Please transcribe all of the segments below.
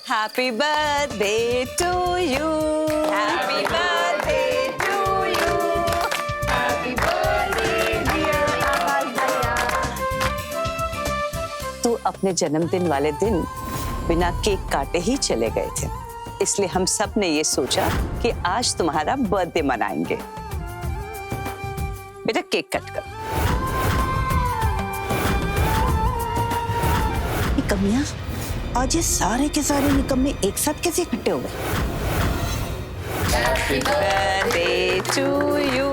Happy birthday to you. Happy birthday to you. Happy birthday dear आकाश भैया. तू अपने जन्मदिन वाले दिन बिना केक काटे ही चले गए थे, इसलिए हम सब ने ये सोचा कि आज तुम्हारा बर्थडे मनाएंगे. बेटा केक कट कर. कमियां, आज ये सारे के सारे निकम्मे एक साथ कैसे इकट्ठे हो गए? Happy birthday to you.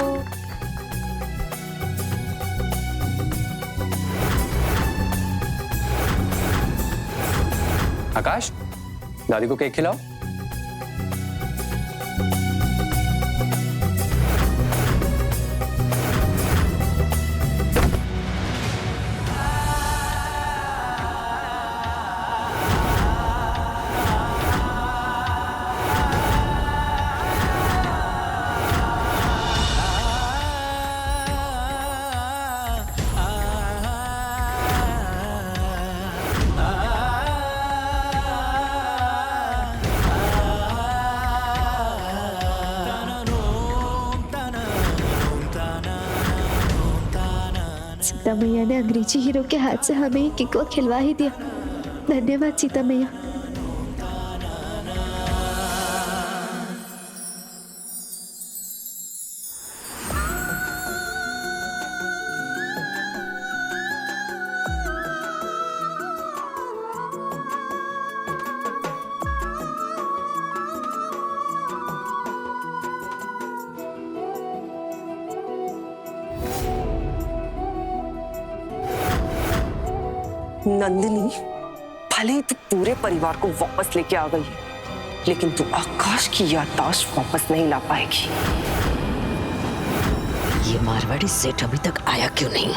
आकाश, दादी को केक खिलाओ. सीता मैया ने अंग्रेजी हीरो के हाथ से हमें केक खिलवा ही दिया. धन्यवाद सीता मैया. नंदिनी, भले ही तू पूरे परिवार को वापस लेके आ गई है, लेकिन तू आकाश की याददाश्त वापस नहीं ला पाएगी. ये मारवाड़ी सेठ अभी तक आया क्यों नहीं?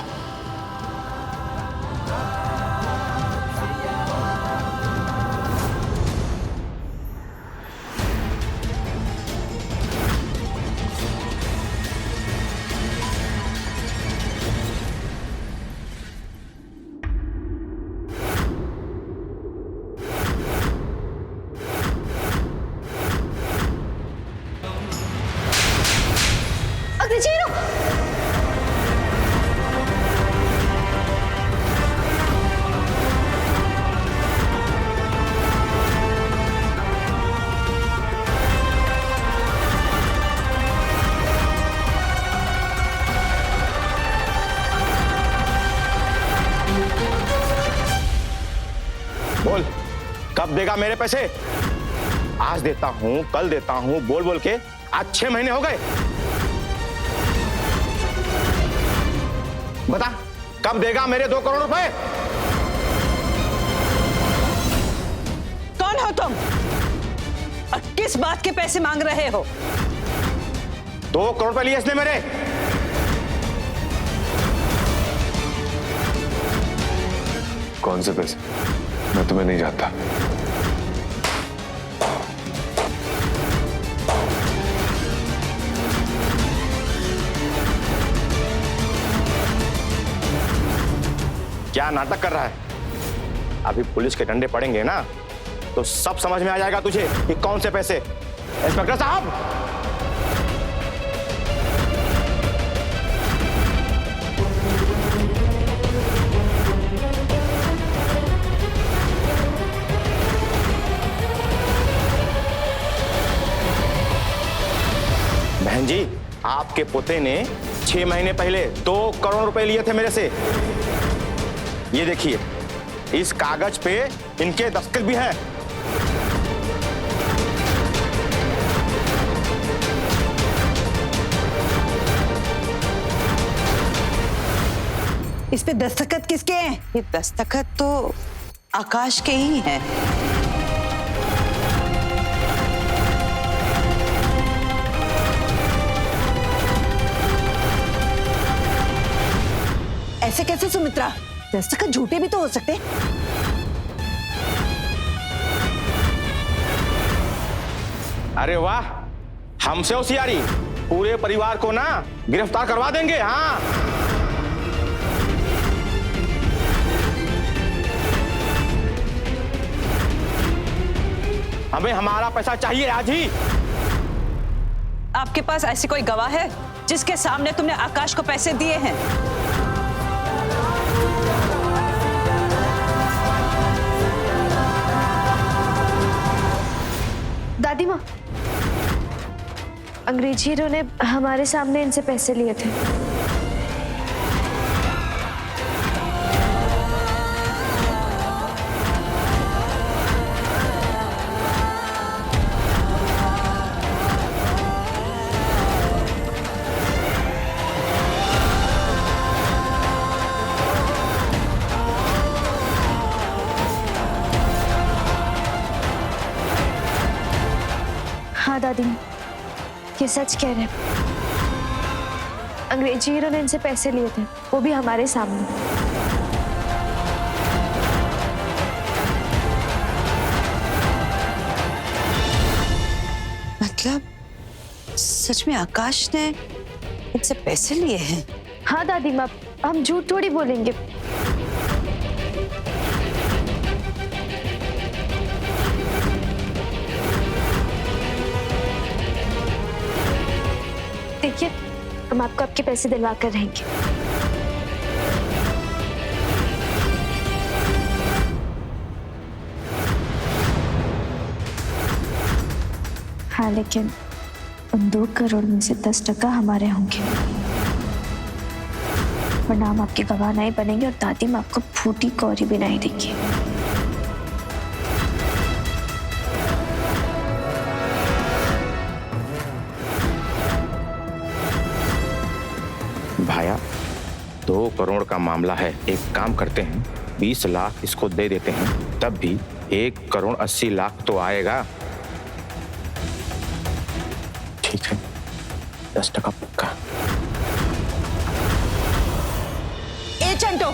अंग्रेजी हीरो. बोल, कब देगा मेरे पैसे? आज देता हूं, कल देता हूं, बोल बोल के आज 6 महीने हो गए. बता, कब देगा मेरे 2 करोड़ रुपए? कौन हो तुम और किस बात के पैसे मांग रहे हो? 2 करोड़ रुपए लिए इसने मेरे. कौन से पैसे? मैं तुम्हें नहीं जानता. क्या नाटक कर रहा है? अभी पुलिस के डंडे पड़ेंगे ना तो सब समझ में आ जाएगा तुझे कि कौन से पैसे. इंस्पेक्टर साहब, बहन जी, आपके पोते ने 6 महीने पहले 2 करोड़ रुपए लिए थे मेरे से. ये देखिए, इस कागज पे इनके दस्तखत भी हैं. इस पे दस्तखत किसके हैं? ये दस्तखत तो आकाश के ही हैं. ऐसे कैसे सुमित्रा? दस्तखत झूठे भी तो हो सकते. अरे वाह, हमसे होशियारी. पूरे परिवार को ना गिरफ्तार करवा देंगे. हाँ, हमें हमारा पैसा चाहिए आज ही। आपके पास ऐसी कोई गवाह है जिसके सामने तुमने आकाश को पैसे दिए हैं? दादी माँ, अंग्रेजी हीरो ने हमारे सामने इनसे पैसे लिए थे। हाँ दादी माँ, ये सच कह रहे हैं। अंग्रेजी हीरो ने इनसे पैसे लिए थे, वो भी हमारे सामने। मतलब सच में आकाश ने इनसे पैसे लिए हैं? हाँ दादी माँ, हम झूठ थोड़ी बोलेंगे। देखिए, हम आपको आपके पैसे दिलवा कर रहेंगे। हाँ, लेकिन उन 2 करोड़ में से 10% हमारे होंगे, वरना हम आपके गवाह नहीं बनेंगे और दादी माँ आपको फूटी कौड़ी भी नहीं देगी। भाया 2 करोड़ का मामला है, एक काम करते हैं 20 लाख इसको दे देते हैं, तब भी 1 करोड़ 80 लाख तो आएगा। ठीक है, 10% पक्का। ए चंटो,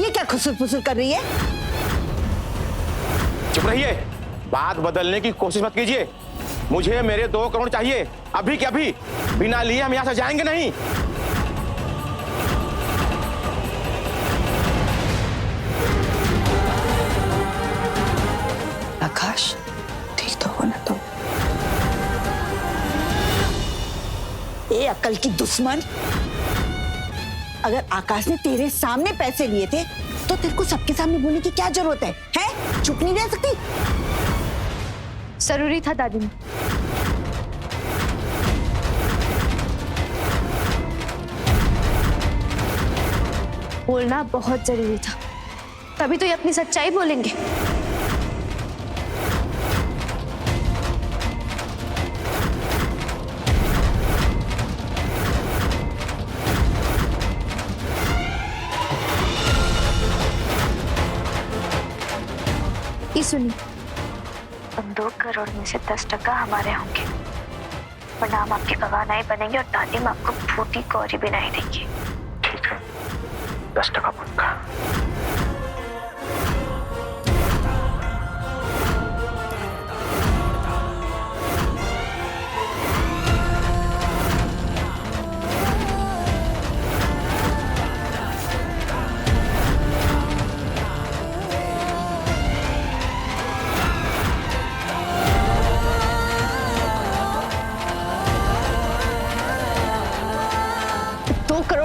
ये क्या खुसुर फुसुर कर रही है? चुप रहिए, बात बदलने की कोशिश मत कीजिए। मुझे मेरे 2 करोड़ चाहिए, अभी के अभी। बिना लिए हम यहां से जाएंगे नहीं। आकाश, ठीक तो हो ना तुम? ए अकल की दुश्मन, अगर आकाश ने तेरे सामने पैसे लिए थे तो तेरे को सबके सामने बोलने की क्या जरूरत है? हैं? चुप नहीं रह सकती? जरूरी था दादी माँ। बोलना बहुत जरूरी था, तभी तो ये अपनी सच्चाई बोलेंगे। ये सुनिए, हम 2 करोड़ में से 10% हमारे होंगे, वरना हम आपके गवाह नहीं बनेंगे और दादी माँ आपको फूटी कौड़ी भी नहीं देगी। ठीक है, 10% पक्का।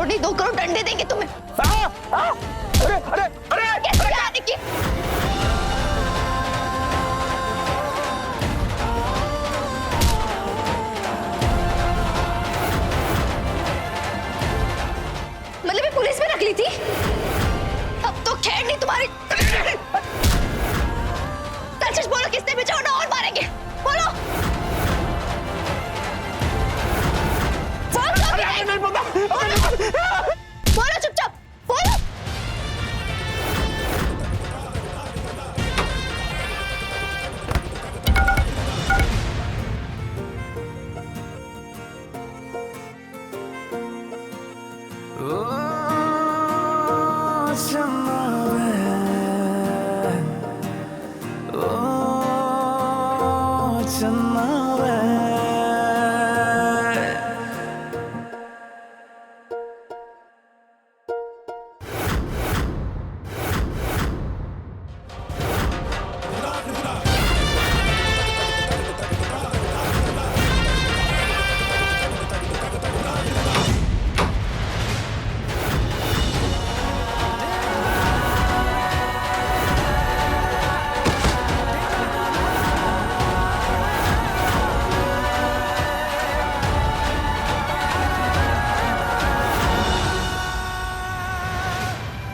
नहीं 2 करोड़ डंडे देंगे तुम्हें। अरे अरे अरे कैसे आने की? मतलब ये पुलिस में रख ली थी? अब तो खैर नहीं तुम्हारी। सच बोलो, किसने बचाओ ना और मारेंगे, बोलो। नहीं पता। बोलो चुपचाप, बोलो।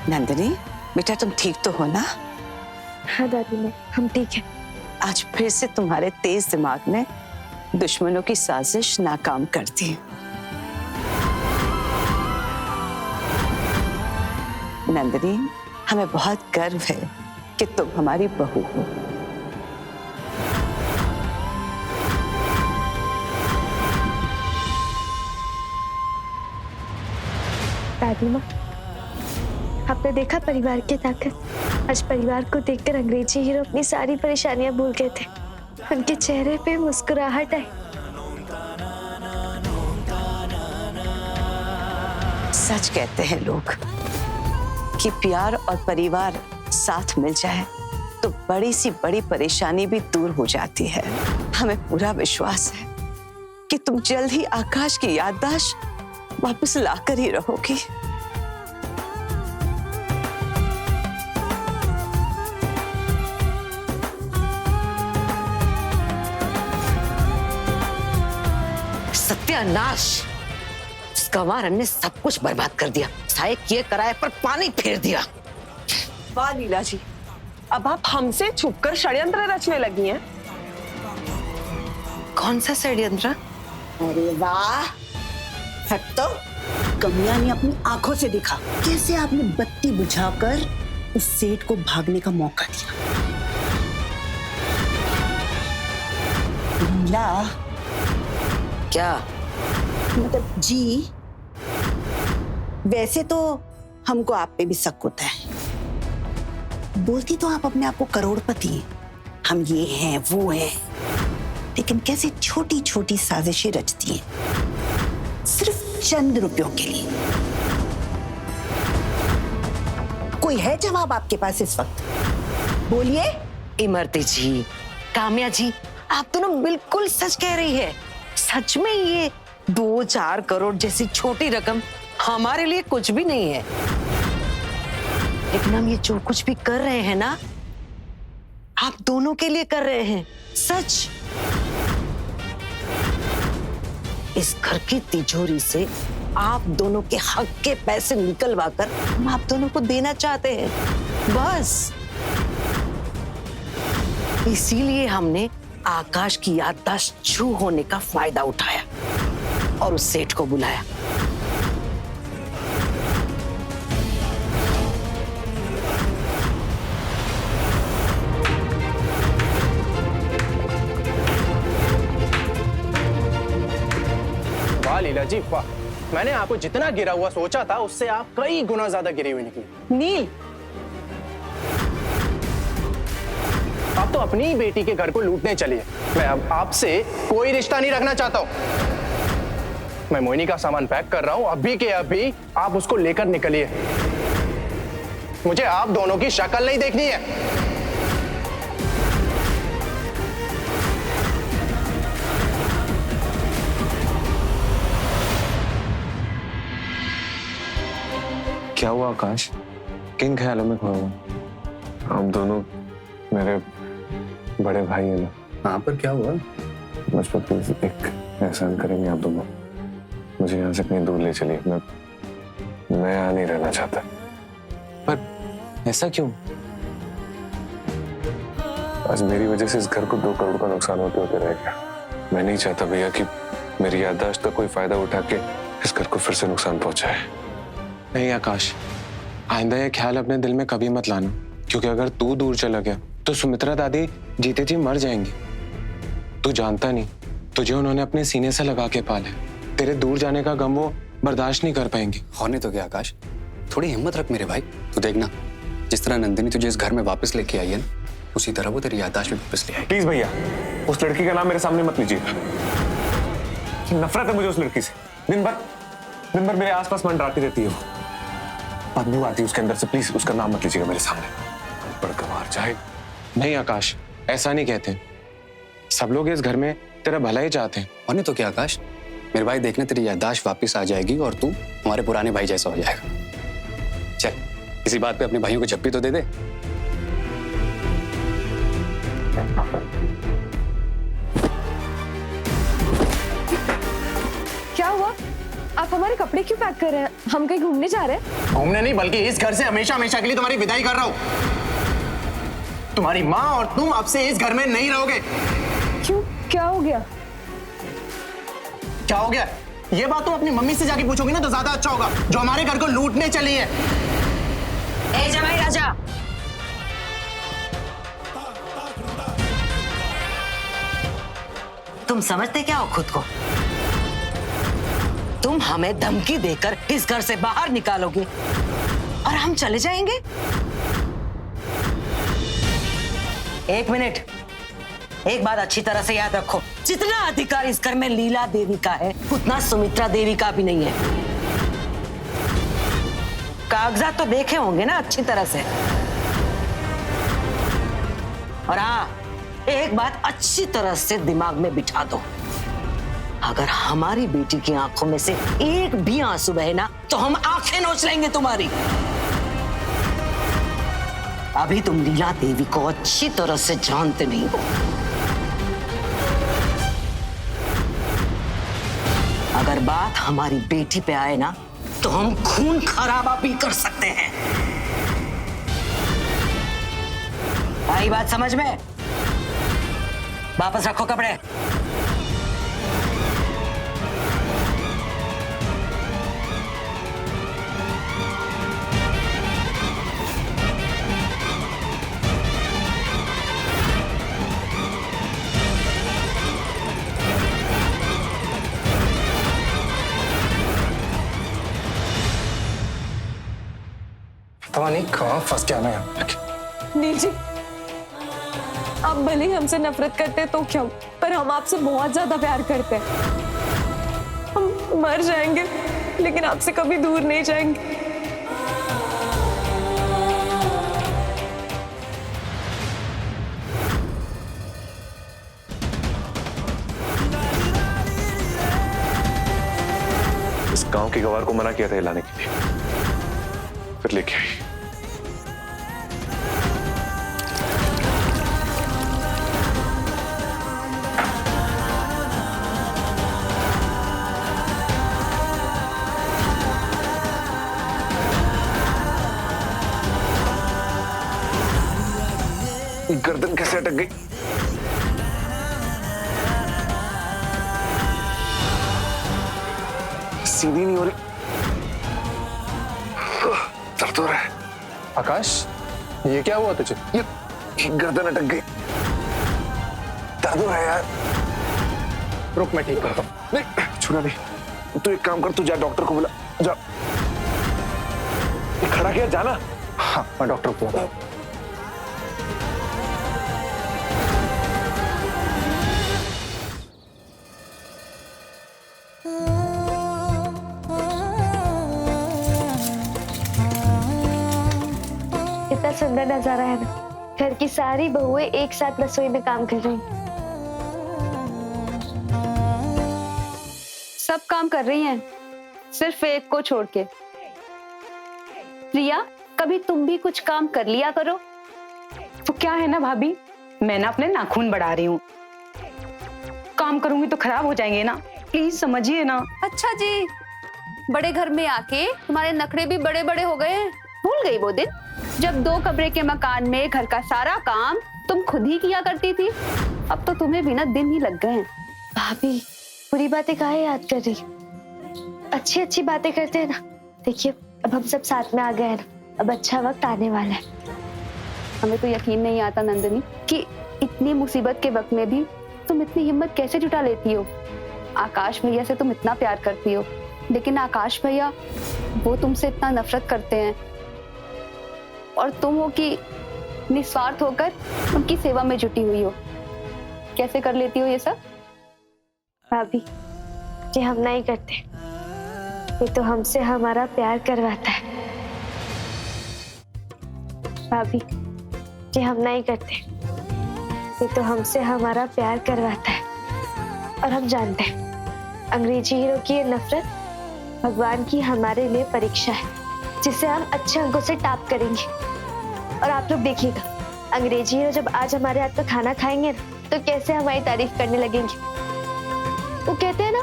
नंदिनी बेटा तुम ठीक तो हो ना? हाँ दादी माँ, हम ठीक हैं। आज फिर से तुम्हारे तेज दिमाग ने दुश्मनों की साजिश नाकाम कर दी। नंदिनी हमें बहुत गर्व है कि तुम हमारी बहू हो। दादी माँ, आपने देखा परिवार की ताकत। आज परिवार को देखकर अंग्रेजी हीरो अपनी सारी परेशानियां भूल गए थे। उनके चेहरे पे मुस्कुराहट आई। सच कहते हैं लोग कि प्यार और परिवार साथ मिल जाए तो बड़ी सी बड़ी परेशानी भी दूर हो जाती है। हमें पूरा विश्वास है कि तुम जल्द ही आकाश की याददाश्त वापस लाकर ही रहोगी। सत्यानाश! उस गंवार ने सब कुछ बर्बाद कर दिया, साए किए कराए पर पानी फेर दिया। वाह लीला जी, अब आप हमसे छुपकर षड्यंत्र रचने लगी हैं। कौन सा षड्यंत्र? अरे वाह, हट तो। कमिया ने अपनी आंखों से देखा कैसे आपने बत्ती बुझाकर उस सेठ को भागने का मौका दिया। लीला, क्या? मतलब जी, वैसे तो हमको आप पे भी शक होता है। बोलती तो आप अपने आप को करोड़पति हैं, हम ये हैं वो हैं, लेकिन कैसे छोटी छोटी साजिशें रचती हैं सिर्फ चंद रुपयों के लिए। कोई है जवाब आपके पास इस वक्त? बोलिए। इमरती जी, काम्या जी, आप दोनों बिल्कुल सच कह रही है। सच में ये 2-4 करोड़ जैसी छोटी रकम हमारे लिए कुछ भी नहीं है, लेकिन हम ये जो कुछ भी कर रहे हैं ना, आप दोनों के लिए कर रहे हैं। सच। इस घर की तिजोरी से आप दोनों के हक के पैसे निकलवा कर हम आप दोनों को देना चाहते हैं, बस। इसीलिए हमने आकाश की याददाश्त छू होने का फायदा उठाया और उस सेठ को बुलाया। वाह लीला जी वाह, मैंने आपको जितना गिरा हुआ सोचा था उससे आप कई गुना ज्यादा गिरी हुई निकली। नील, आप तो अपनी ही बेटी के घर को लूटने चलिए। मैं अब आपसे कोई रिश्ता नहीं रखना चाहता हूं। मैं मोहिनी का सामान पैक कर रहा हूं, अभी के अभी आप उसको लेकर निकलिए। मुझे आप दोनों की शक्ल नहीं देखनी है। क्या हुआ आकाश? किन ख्यालों में खोया हुआ? हम दोनों मेरे बड़े भाई हैं ना। हाँ, पर क्या हुआ? मुझ पर प्लीज एक एहसान करेंगे आप दोनों, मुझे यहाँ से कहीं दूर ले चलिए। मैं यहाँ नहीं रहना चाहता। पर ऐसा क्यों? आज मेरी वजह से इस घर को 2 करोड़ का नुकसान होते होते रह गया। मैं नहीं चाहता भैया कि मेरी याददाश्त का कोई फायदा उठा के इस घर को फिर से नुकसान पहुंचाए। नहीं आकाश, आइंदा ये ख्याल अपने दिल में कभी मत लाना, क्योंकि अगर तू दूर चला गया तो सुमित्रा दादी जीते जी मर जाएंगी। तू जानता नहीं, तुझे उन्होंने अपने सीने से लगा के पाला है। तेरे दूर जाने का गम वो बर्दाश्त नहीं कर पाएंगे। होने तो क्या आकाश, थोड़ी हिम्मत रख मेरे भाई। तू देखना, जिस तरह नंदिनी तुझे इस घर में वापस लेके आई है ना, उसी तरह वो तेरी याददाश्त में वापस ले आई। प्लीज भैया, उस लड़की का नाम मेरे सामने मत लीजिएगा। नफरत है मुझे उस लड़की से। दिन भर मेरे आसपास मंडराती रहती है वो। बदबू आती है उसके अंदर से। प्लीज उसका नाम मत लीजिएगा मेरे सामने। बड़का मार जाए। नहीं आकाश, ऐसा नहीं कहते। सब लोग इस घर में तेरा भला ही चाहते हैं। होने तो क्या आकाश, मेरे भाई देखना तेरी याददाश्त वापस आ जाएगी और तू हमारे पुराने भाई जैसा हो जाएगा। चल, इसी बात पे अपने भाइयों को झप्पी तो दे दे। क्या हुआ? आप हमारे कपड़े क्यों पैक कर रहे हैं? हम कहीं घूमने जा रहे हैं? घूमने नहीं, बल्कि इस घर से हमेशा हमेशा के लिए तुम्हारी विदाई कर रहा हूँ। तुम्हारी माँ और तुम अब से इस घर में नहीं रहोगे। क्यों, क्या हो गया? क्या हो गया? ये बात तुम अपनी मम्मी से जाके पूछोगी ना तो ज्यादा अच्छा होगा, जो हमारे घर को लूटने चली है। ए जमाई राजा, तुम समझते क्या हो खुद को? तुम हमें धमकी देकर इस घर से बाहर निकालोगे और हम चले जाएंगे? एक मिनट, एक बात अच्छी तरह से याद रखो, जितना अधिकार इस घर में लीला देवी का है उतना सुमित्रा देवी का भी नहीं है। कागजात तो देखे होंगे ना अच्छी तरह से। और हाँ, एक बात अच्छी तरह से दिमाग में बिठा दो, अगर हमारी बेटी की आंखों में से एक भी आंसू बहे ना तो हम आंखें नोच लेंगे तुम्हारी। अभी तुम लीला देवी को अच्छी तरह से जानते नहीं हो। अगर बात हमारी बेटी पे आए ना तो हम खून खराबा भी कर सकते हैं। आई बात समझ में? वापस रखो कपड़े। पता नहीं कहाँ फंस गया मैं यहाँ। नील जी, आप भले ही हमसे नफरत करते तो क्या, पर हम आपसे बहुत ज्यादा प्यार करते हैं। हम मर जाएंगे लेकिन आपसे कभी दूर नहीं जाएंगे। इस गांव की गवार को मना किया था लाने के लिए, फिर लेके आई। गर्दन कैसे अटक गई? सीधी नहीं हो रही, दर्द हो रहा है। आकाश, ये क्या हुआ तुझे? ये गर्दन अटक गई, दर्द हो रहा है यार। रुक, मैं ठीक करता हूँ। नहीं, छूना नहीं। तू एक काम कर, तू जा डॉक्टर को बुला, जा। ये खड़ा किया, जाना। हाँ, मैं डॉक्टर को बुला। कितना सुंदर नजारा है ना, घर की सारी बहुएं एक साथ रसोई में काम कर रही हैं। सब काम कर रही हैं, सिर्फ एक को छोड़ के। प्रिया, कभी तुम भी कुछ काम कर लिया करो। तो क्या है ना भाभी, मैं ना अपने नाखून बढ़ा रही हूँ, काम करूंगी तो खराब हो जाएंगे ना, प्लीज समझिए ना। अच्छा जी, बड़े घर में आके तुम्हारे नखरे भी बड़े बड़े हो गए हैं। भूल गई वो दिन जब 2 कमरे के मकान में घर का सारा काम तुम खुद ही किया करती थी। अब तो तुम्हें भी ना दिन ही लग गए हैं। भाभी, बुरी बातें काहे याद कर रही? अच्छी अच्छी बातें करते हैं ना। देखिए, अब हम सब साथ में आ गए हैं ना, अब अच्छा वक्त आने वाला है। हमें तो यकीन नहीं आता नंदिनी कि इतनी मुसीबत के वक्त में भी तुम इतनी हिम्मत कैसे जुटा लेती हो। आकाश भैया से तुम इतना प्यार करती हो, लेकिन आकाश भैया वो तुमसे इतना नफरत करते हैं, और तुम हो कि निस्वार्थ होकर उनकी सेवा में जुटी हुई हो। कैसे कर लेती हो ये सब? भाभी, ये हम नहीं करते, ये तो हमसे हमारा प्यार करवाता है। भाभी, ये हम नहीं करते, ये तो हमसे हमारा प्यार करवाता है। और हम जानते हैं अंग्रेजी हीरो की ये नफरत भगवान की हमारे लिए परीक्षा है, जिसे हम अच्छे अंकों से टाप करेंगे। और आप लोग देखिएगा, अंग्रेजी हीरो जब आज हमारे हाथ का खाना खाएंगे ना, तो कैसे हमारी तारीफ करने लगेंगे। वो कहते हैं ना,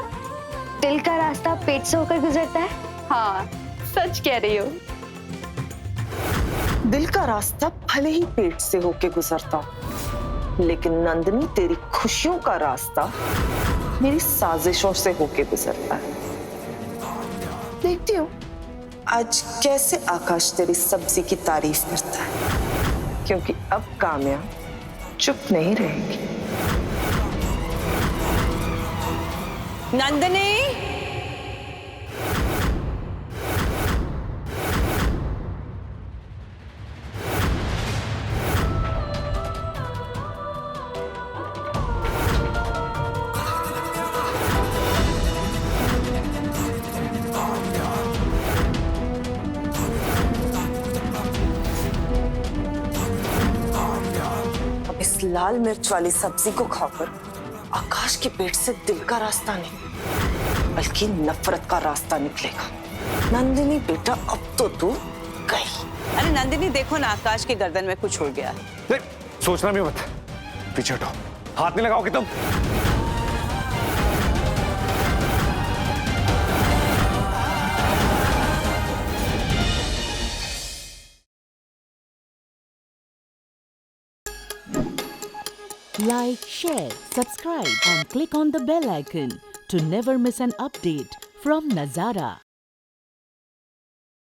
दिल का रास्ता पेट से होकर गुजरता है? हाँ, सच कह रही हो। दिल का रास्ता भले ही पेट से होके गुजरता हो, लेकिन नंदिनी तेरी खुशियों का रास्ता मेरी साजिशों से होके गुजरता है। देखती हूँ आज कैसे आकाश तेरी सब्जी की तारीफ करता है, क्योंकि अब काम्या चुप नहीं रहेगी। नंदिनी, अब इस लाल मिर्च वाली सब्जी को खाकर आकाश के पेट से दिल का रास्ता नहीं, बल्कि नफरत का रास्ता निकलेगा। नंदिनी बेटा, अब तो तू गई। अरे नंदिनी देखो ना, आकाश के गर्दन में कुछ हो गया है। नहीं, सोचना भी मत, पीछे हटो, हाथ नहीं लगाओगे तुम। Like, share, subscribe and click on the bell icon to never miss an update from Nazara.